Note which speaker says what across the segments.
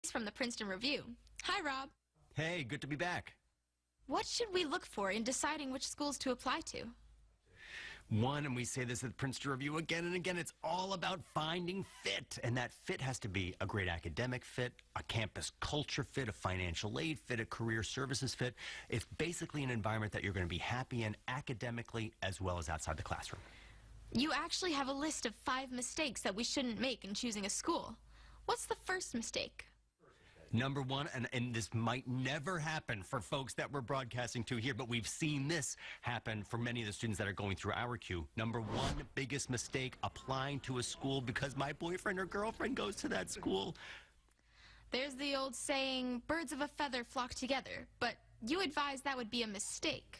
Speaker 1: He's from the Princeton Review. Hi, Rob.
Speaker 2: Hey, good to be back.
Speaker 1: What should we look for in deciding which schools to apply to?
Speaker 2: One, and we say this at the Princeton Review again and again, it's all about finding fit. And that fit has to be a great academic fit, a campus culture fit, a financial aid fit, a career services fit. It's basically an environment that you're going to be happy in academically as well as outside the classroom.
Speaker 1: You actually have a list of 5 mistakes that we shouldn't make in choosing a school. What's the first mistake?
Speaker 2: Number one, and this might never happen for folks that we're broadcasting to here, but we've seen this happen for many of the students that are going through our queue. Number one biggest mistake, applying to a school because my boyfriend or girlfriend goes to that school.
Speaker 1: There's the old saying, birds of a feather flock together, but you advise that would be a mistake.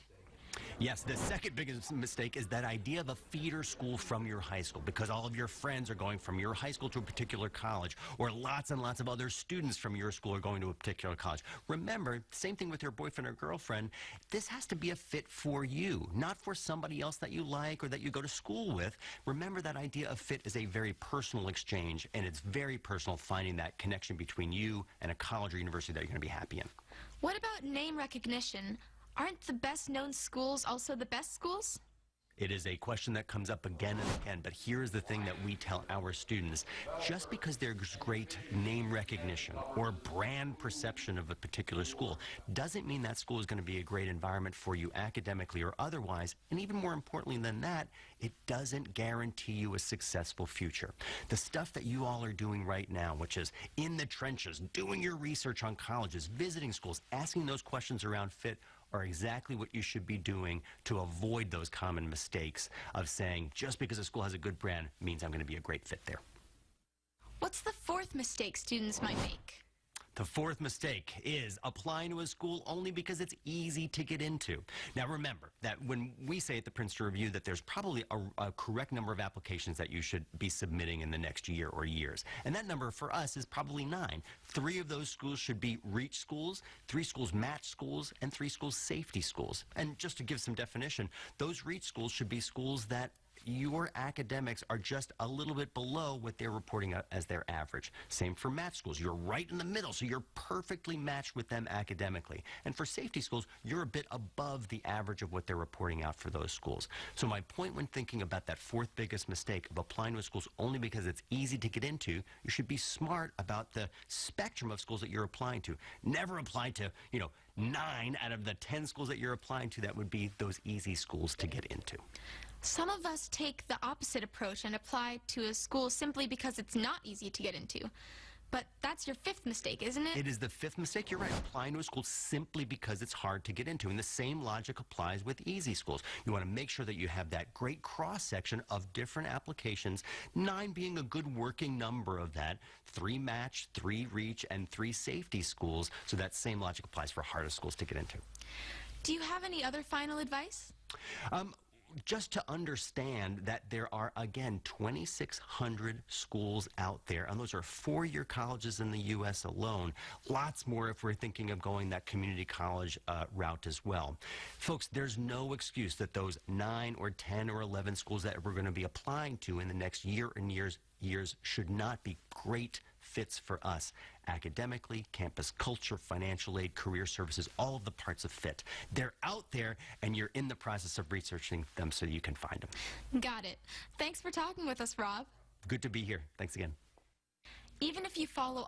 Speaker 2: Yes, the second biggest mistake is that idea of a feeder school from your high school, because all of your friends are going from your high school to a particular college, or lots and lots of other students from your school are going to a particular college. Remember, same thing with your boyfriend or girlfriend, this has to be a fit for you, not for somebody else that you like or that you go to school with. Remember, that idea of fit is a very personal exchange, and it's very personal finding that connection between you and a college or university that you're going to be happy in.
Speaker 1: What about name recognition? Aren't the best-known schools also the best schools?
Speaker 2: It is a question that comes up again and again, but here's the thing that we tell our students. Just because there's great name recognition or brand perception of a particular school doesn't mean that school is going to be a great environment for you academically or otherwise. And even more importantly than that, it doesn't guarantee you a successful future. The stuff that you all are doing right now, which is in the trenches, doing your research on colleges, visiting schools, asking those questions around fit, are exactly what you should be doing to avoid those common mistakes of saying just because a school has a good brand means I'm going to be a great fit there.
Speaker 1: What's the fourth mistake students might make?
Speaker 2: The fourth mistake is applying to a school only because it's easy to get into. Now remember that when we say at the Princeton Review that there's probably a correct number of applications that you should be submitting in the next year or years. And that number for us is probably 9. 3 of those schools should be reach schools, 3 schools match schools, and 3 schools safety schools. And just to give some definition, those reach schools should be schools that your academics are just a little bit below what they're reporting out as their average. Same for match schools. You're right in the middle, so you're perfectly matched with them academically. And for safety schools, you're a bit above the average of what they're reporting out for those schools. So my point when thinking about that fourth biggest mistake of applying to schools only because it's easy to get into, you should be smart about the spectrum of schools that you're applying to. Never apply to, 9 out of the 10 schools that you're applying to that would be those easy schools to get into.
Speaker 1: Some of us take the opposite approach and apply to a school simply because it's not easy to get into. But that's your 5th mistake, isn't it?
Speaker 2: It is the 5th mistake. You're right. Applying to a school simply because it's hard to get into. And the same logic applies with easy schools. You want to make sure that you have that great cross-section of different applications, 9 being a good working number of that, 3 match, 3 reach, and 3 safety schools. So that same logic applies for harder schools to get into.
Speaker 1: Do you have any other final advice?
Speaker 2: Just to understand that there are, again, 2,600 schools out there, and those are 4-year colleges in the U.S. alone. Lots more if we're thinking of going that community college route as well. Folks, there's no excuse that those 9 or 10 or 11 schools that we're going to be applying to in the next year and years should not be great fits for us academically, campus culture, financial aid, career services, all of the parts of fit. They're out there, and you're in the process of researching them so you can find them.
Speaker 1: Got it. Thanks for talking with us, Rob.
Speaker 2: Good to be here. Thanks again.
Speaker 1: Even if you follow